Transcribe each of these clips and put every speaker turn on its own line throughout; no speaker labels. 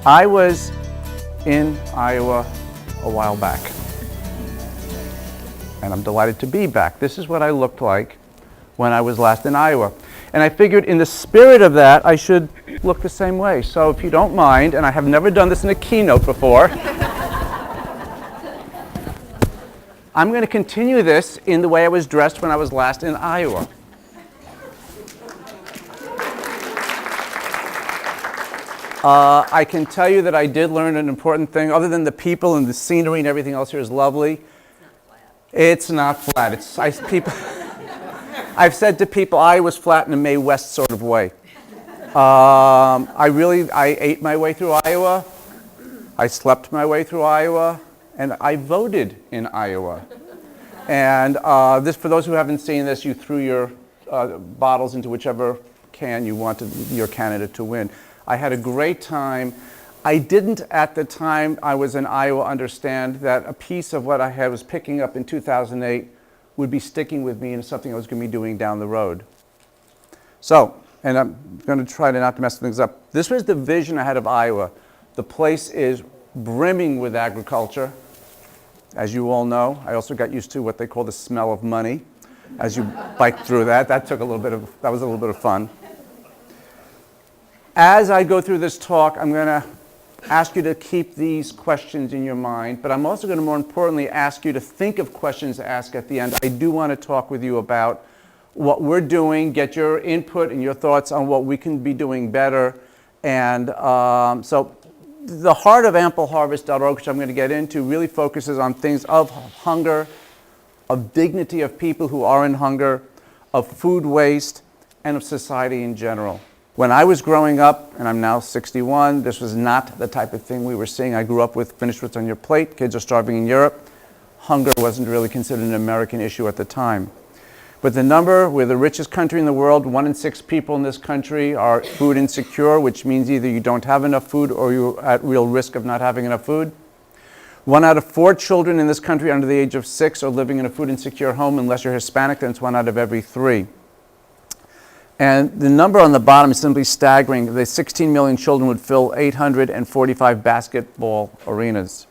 I was in Iowa a while back, and I'm delighted to be back. This is what I looked like when I was last in Iowa. And I figured in the spirit of that, I should look the same way. So if you don't mind, and I have never done this in a keynote before, I'm going to continue this in the way I was dressed when I was last in Iowa. I can tell you that I did learn an important thing. Other than the people and the scenery and everything else here is lovely, it's not flat. I've said to people, Iowa's flat in a Mae West sort of way. I ate my way through Iowa. I slept my way through Iowa. And I voted in Iowa. And for those who haven't seen this, you threw your bottles into whichever can you wanted your candidate to win. I had a great time. I didn't, at the time I was in Iowa, understand that a piece of what I was picking up in 2008 would be sticking with me and something I was going to be doing down the road. So, and I'm going to try not to mess things up. This was the vision I had of Iowa. The place is brimming with agriculture. As you all know, I also got used to what they call the smell of money as you bike through that. That was a little bit of fun. As I go through this talk, I'm going to ask you to keep these questions in your mind, but I'm also going to more importantly ask you to think of questions to ask at the end. I do want to talk with you about what we're doing, get your input and your thoughts on what we can be doing better. And so the heart of ampleharvest.org, which I'm going to get into, really focuses on things of hunger, of dignity of people who are in hunger, of food waste, and of society in general. When I was growing up, and I'm now 61, this was not the type of thing we were seeing. I grew up with finish what's on your plate, kids are starving in Europe. Hunger wasn't really considered an American issue at the time. But we're the richest country in the world. 1 in 6 people in this country are food insecure, which means either you don't have enough food or you're at real risk of not having enough food. 1 out of 4 children in this country under the age of 6 are living in a food insecure home. Unless you're Hispanic, then it's 1 out of every 3. And the number on the bottom is simply staggering. The 16 million children would fill 845 basketball arenas.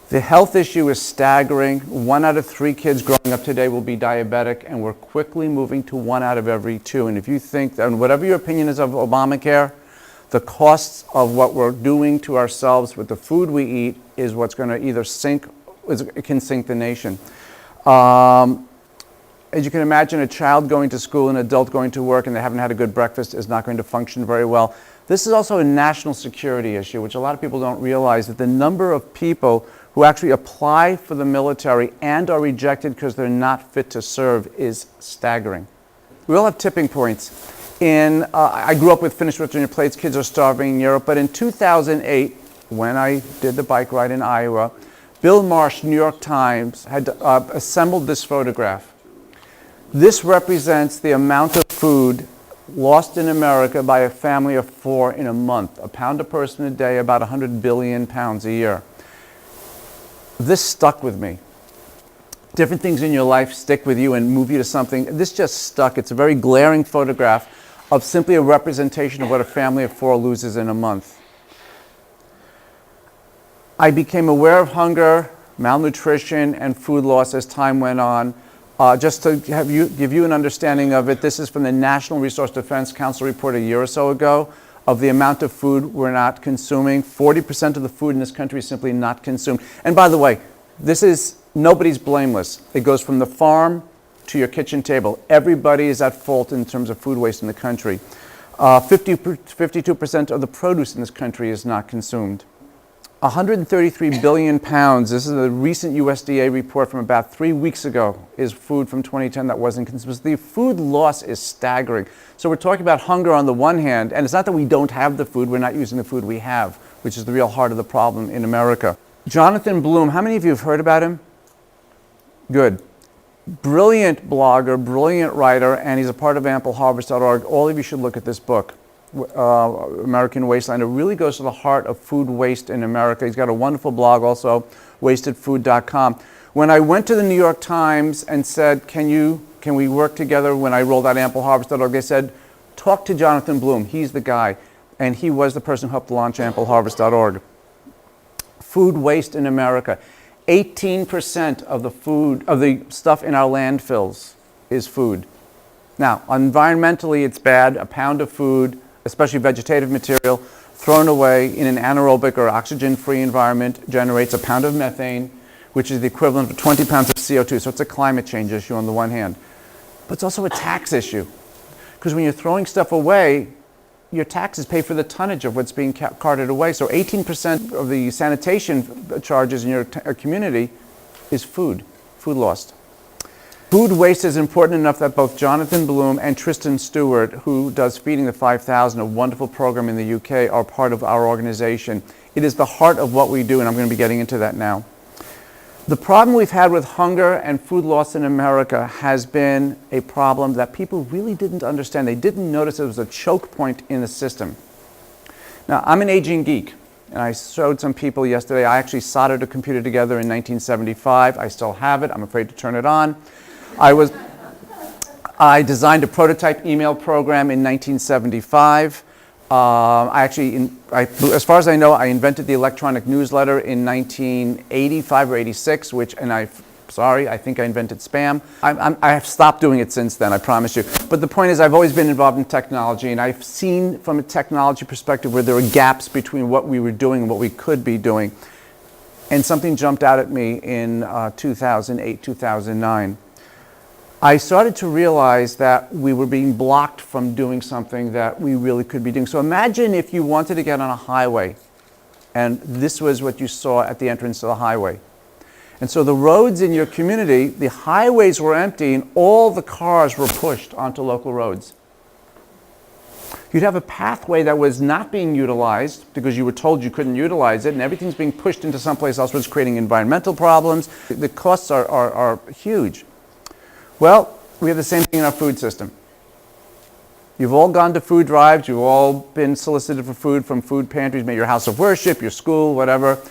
The health issue is staggering. 1 out of 3 kids growing up today will be diabetic, and we're quickly moving to 1 out of every 2. And if you think, and whatever your opinion is of Obamacare, the costs of what we're doing to ourselves with the food we eat is what's going to either it can sink the nation. As you can imagine, a child going to school, an adult going to work, and they haven't had a good breakfast is not going to function very well. This is also a national security issue, which a lot of people don't realize, that the number of people who actually apply for the military and are rejected because they're not fit to serve is staggering. We all have tipping points. I grew up with finish what's on your plates, kids are starving in Europe, but in 2008, when I did the bike ride in Iowa, Bill Marsh, New York Times, had assembled this photograph. This represents the amount of food lost in America by a family of 4 in a month. A pound a person a day, about 100 billion pounds a year. This stuck with me. Different things in your life stick with you and move you to something. This just stuck. It's a very glaring photograph of simply a representation of what a family of 4 loses in a month. I became aware of hunger, malnutrition, and food loss as time went on. Just to give you an understanding of it, this is from the National Resource Defense Council report a year or so ago of the amount of food we're not consuming. 40% of the food in this country is simply not consumed. And by the way, nobody's blameless. It goes from the farm to your kitchen table. Everybody is at fault in terms of food waste in the country. 52% of the produce in this country is not consumed. 133 billion pounds, this is a recent USDA report from about 3 weeks ago, is food from 2010 that wasn't consumed. The food loss is staggering. So we're talking about hunger on the one hand, and it's not that we don't have the food, we're not using the food we have, which is the real heart of the problem in America. Jonathan Bloom, how many of you have heard about him? Good. Brilliant blogger, brilliant writer, and he's a part of ampleharvest.org. All of you should look at this book. American Wasteland. It really goes to the heart of food waste in America. He's got a wonderful blog also, wastedfood.com. When I went to the New York Times and said, can we work together when I rolled out ampleharvest.org, they said, talk to Jonathan Bloom. He's the guy. and he was the person who helped launch ampleharvest.org. Food waste in America. 18% of the stuff in our landfills is food. Now, environmentally it's bad. A pound of food, especially vegetative material, thrown away in an anaerobic or oxygen-free environment generates a pound of methane, which is the equivalent of 20 pounds of CO2. So it's a climate change issue on the one hand. But it's also a tax issue. Because when you're throwing stuff away, your taxes pay for the tonnage of what's being carted away. So 18% of the sanitation charges in your community is food lost. Food waste is important enough that both Jonathan Bloom and Tristan Stewart, who does Feeding the 5,000, a wonderful program in the UK, are part of our organization. It is the heart of what we do, and I'm going to be getting into that now. The problem we've had with hunger and food loss in America has been a problem that people really didn't understand. They didn't notice it was a choke point in the system. Now, I'm an aging geek, and I showed some people yesterday. I actually soldered a computer together in 1975. I still have it. I'm afraid to turn it on. I designed a prototype email program in 1975. As far as I know, I invented the electronic newsletter in 1985 or 86, I think I invented spam. I have stopped doing it since then, I promise you. But the point is, I've always been involved in technology, and I've seen from a technology perspective where there are gaps between what we were doing and what we could be doing. And something jumped out at me in 2008, 2009. I started to realize that we were being blocked from doing something that we really could be doing. So imagine if you wanted to get on a highway, and this was what you saw at the entrance to the highway. And so the roads in your community, the highways were empty, and all the cars were pushed onto local roads. You'd have a pathway that was not being utilized because you were told you couldn't utilize it, and everything's being pushed into someplace else, which is creating environmental problems. The costs are huge. Well, we have the same thing in our food system. You've all gone to food drives. You've all been solicited for food from food pantries, maybe your house of worship, your school, whatever.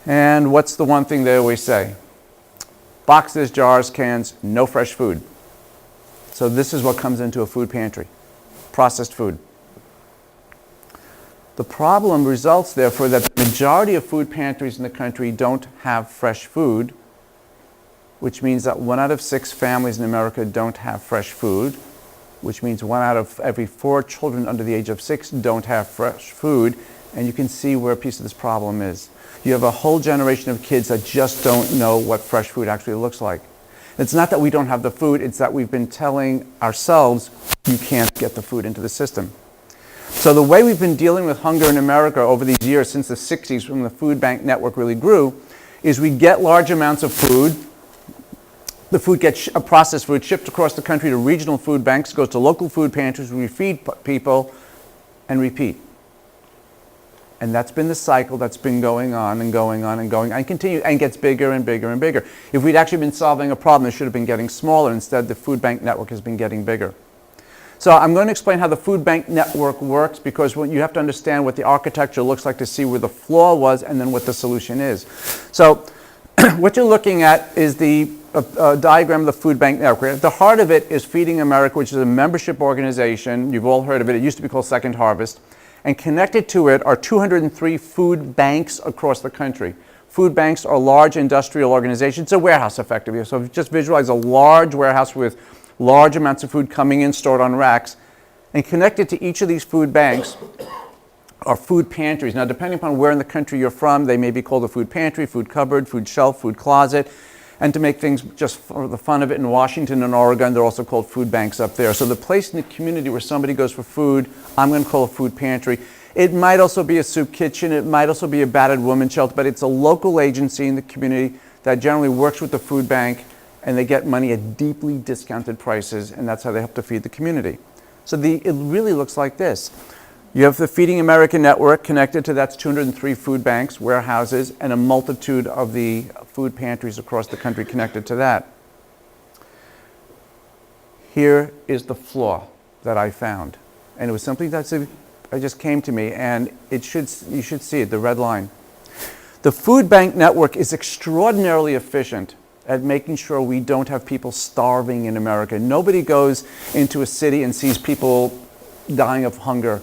And what's the one thing they always say? Boxes, jars, cans, no fresh food. So this is what comes into a food pantry, processed food. The problem results, therefore, that the majority of food pantries in the country don't have fresh food, which means that 1 out of 6 families in America don't have fresh food, which means 1 out of every 4 children under the age of 6 don't have fresh food, and you can see where a piece of this problem is. You have a whole generation of kids that just don't know what fresh food actually looks like. It's not that we don't have the food, it's that we've been telling ourselves you can't get the food into the system. So the way we've been dealing with hunger in America over these years, since the 60s, when the food bank network really grew, is we get large amounts of food. The food gets processed food shipped across the country to regional food banks, goes to local food pantries, we feed people, and repeat. And that's been the cycle that's been going on and going on and going, and continue, and gets bigger and bigger and bigger. If we'd actually been solving a problem, it should have been getting smaller. Instead, the food bank network has been getting bigger. So I'm going to explain how the food bank network works, because you have to understand what the architecture looks like to see where the flaw was and then what the solution is. So what you're looking at is the diagram of the food bank network. At the heart of it is Feeding America, which is a membership organization. You've all heard of it. It used to be called Second Harvest. And connected to it are 203 food banks across the country. Food banks are large industrial organizations. It's a warehouse, effectively. So just visualize a large warehouse with large amounts of food coming in, stored on racks. And connected to each of these food banks are food pantries. Now, depending upon where in the country you're from, they may be called a food pantry, food cupboard, food shelf, food closet. And to make things just for the fun of it, in Washington and Oregon, they're also called food banks up there. So the place in the community where somebody goes for food, I'm going to call a food pantry. It might also be a soup kitchen. It might also be a battered woman shelter, but it's a local agency in the community that generally works with the food bank, and they get money at deeply discounted prices, and that's how they help to feed the community. So it really looks like this. You have the Feeding America network connected to that's 203 food banks, warehouses, and a multitude of the food pantries across the country connected to that. Here is the flaw that I found. And it was something that just came to me, and you should see it, the red line. The food bank network is extraordinarily efficient at making sure we don't have people starving in America. Nobody goes into a city and sees people dying of hunger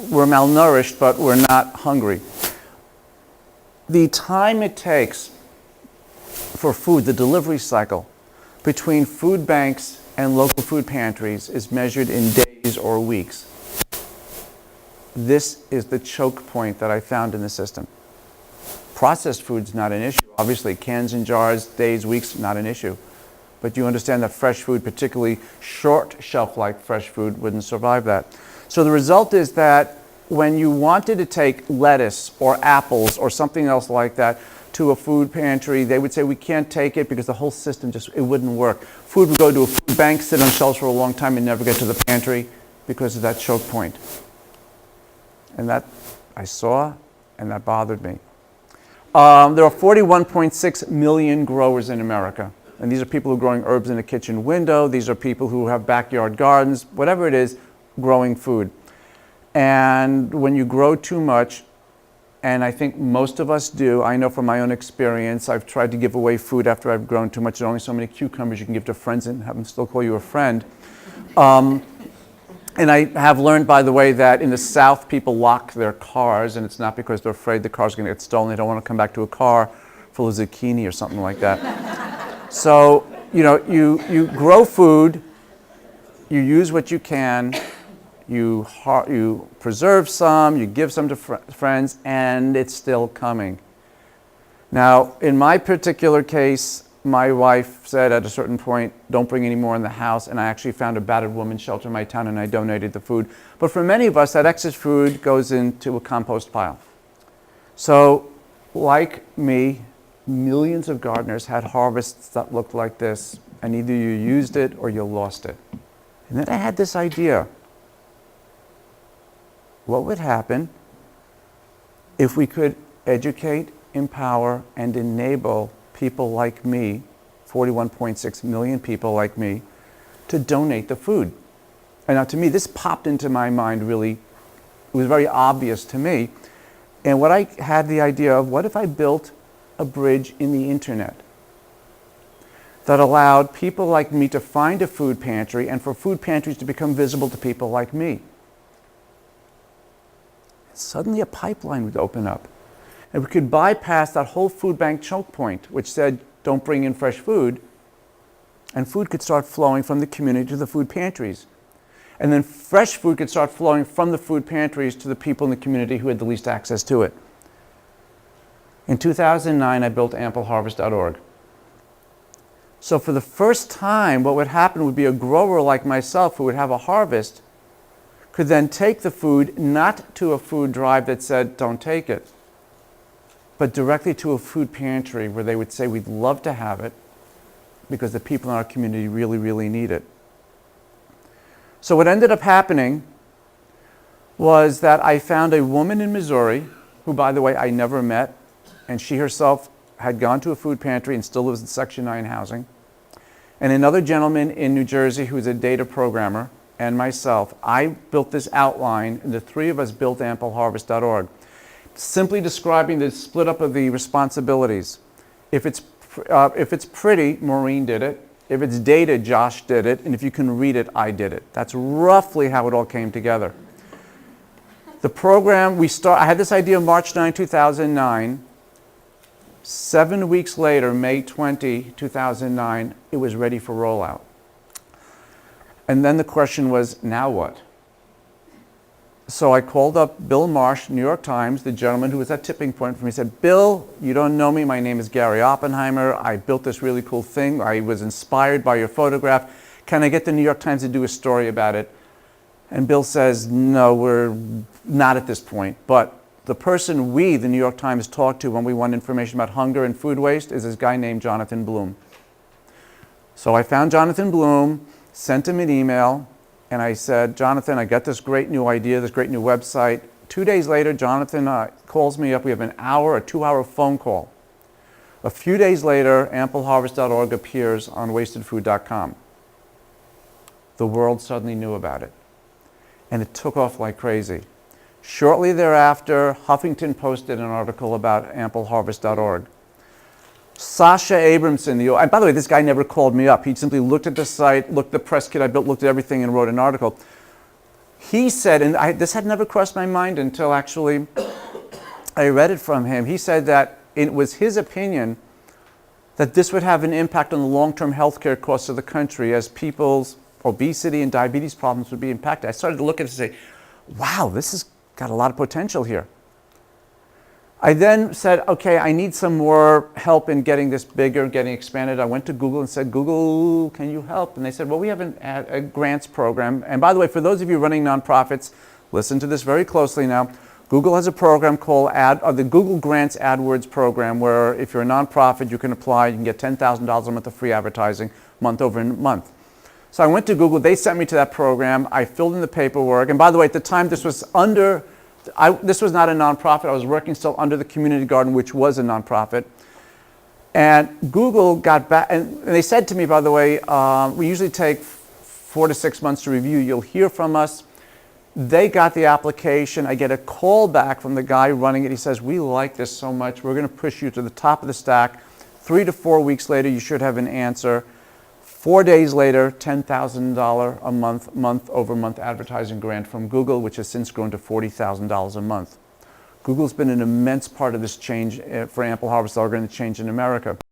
we're malnourished, but we're not hungry. The time it takes for food, the delivery cycle, between food banks and local food pantries is measured in days or weeks. This is the choke point that I found in the system. Processed food's not an issue. Obviously, cans and jars, days, weeks, not an issue. But you understand that fresh food, particularly short shelf life fresh food, wouldn't survive that. So the result is that when you wanted to take lettuce or apples or something else like that to a food pantry, they would say, we can't take it because the whole system it wouldn't work. Food would go to a food bank, sit on shelves for a long time and never get to the pantry because of that choke point. And that I saw, and that bothered me. There are 41.6 million growers in America. And these are people who are growing herbs in a kitchen window. These are people who have backyard gardens, whatever it is, growing food. And when you grow too much, and I think most of us do, I know from my own experience, I've tried to give away food after I've grown too much. There are only so many cucumbers you can give to friends and have them still call you a friend. And I have learned, by the way, that in the South, people lock their cars, and it's not because they're afraid the car's going to get stolen. They don't want to come back to a car full of zucchini or something like that. So, you grow food, you use what you can, you preserve some, you give some to friends, and it's still coming. Now, in my particular case, my wife said at a certain point, don't bring any more in the house, and I actually found a battered women's shelter in my town and I donated the food. But for many of us, that excess food goes into a compost pile. So, like me, millions of gardeners had harvests that looked like this, and either you used it or you lost it. And then I had this idea. What would happen if we could educate, empower, and enable people like me, 41.6 million people like me, to donate the food? And now to me, this popped into my mind really, it was very obvious to me. And what I had the idea of, what if I built a bridge in the internet that allowed people like me to find a food pantry and for food pantries to become visible to people like me? Suddenly a pipeline would open up. And we could bypass that whole food bank choke point, which said, don't bring in fresh food, and food could start flowing from the community to the food pantries. And then fresh food could start flowing from the food pantries to the people in the community who had the least access to it. In 2009, I built ampleharvest.org. So for the first time, what would happen would be a grower like myself who would have a harvest could then take the food not to a food drive that said, don't take it, but directly to a food pantry where they would say, we'd love to have it because the people in our community really, really need it. So what ended up happening was that I found a woman in Missouri, who, by the way, I never met, and she herself had gone to a food pantry and still lives in Section 9 housing, and another gentleman in New Jersey who's a data programmer, and myself. I built this outline, and the three of us built ampleharvest.org. Simply describing the split up of the responsibilities. If it's pretty, Maureen did it. If it's data, Josh did it. And if you can read it, I did it. That's roughly how it all came together. The program, I had this idea March 9, 2009. 7 weeks later, May 20, 2009, it was ready for rollout. And then the question was, now what? So I called up Bill Marsh, New York Times, the gentleman who was at Tipping Point for me. He said, Bill, you don't know me. My name is Gary Oppenheimer. I built this really cool thing. I was inspired by your photograph. Can I get the New York Times to do a story about it? And Bill says, no, we're not at this point. But the person the New York Times, talked to when we want information about hunger and food waste is this guy named Jonathan Bloom. So I found Jonathan Bloom, sent him an email, and I said, Jonathan, I got this great new idea, this great new website. 2 days later, Jonathan calls me up. We have a 2-hour phone call. A few days later, ampleharvest.org appears on wastedfood.com. The world suddenly knew about it, and it took off like crazy. Shortly thereafter, Huffington posted an article about ampleharvest.org. Sasha Abramson, and by the way, this guy never called me up. He simply looked at the site, looked at the press kit I built, looked at everything, and wrote an article. he said, and this had never crossed my mind until actually I read it from him. He said that it was his opinion that this would have an impact on the long-term healthcare costs of the country as people's obesity and diabetes problems would be impacted. I started to look at it and say, wow, this has got a lot of potential here. I then said, okay, I need some more help in getting this bigger, getting expanded. I went to Google and said, Google, can you help? And they said, well, we have a grants program. And by the way, for those of you running nonprofits, listen to this very closely now. Google has a program called the Google Grants AdWords program, where if you're a nonprofit, you can apply, you can get $10,000 a month of free advertising, month over month. So I went to Google, they sent me to that program, I filled in the paperwork, and by the way, at the time this was not a nonprofit, I was working still under the Community Garden, which was a nonprofit. And Google got back, and they said to me, by the way, we usually take 4 to 6 months to review, you'll hear from us. They got the application, I get a call back from the guy running it, he says, we like this so much, we're going to push you to the top of the stack. 3 to 4 weeks later, you should have an answer. 4 days later, $10,000 a month, month-over-month advertising grant from Google, which has since grown to $40,000 a month. Google's been an immense part of this change for Ample Harvest, are going to change in America.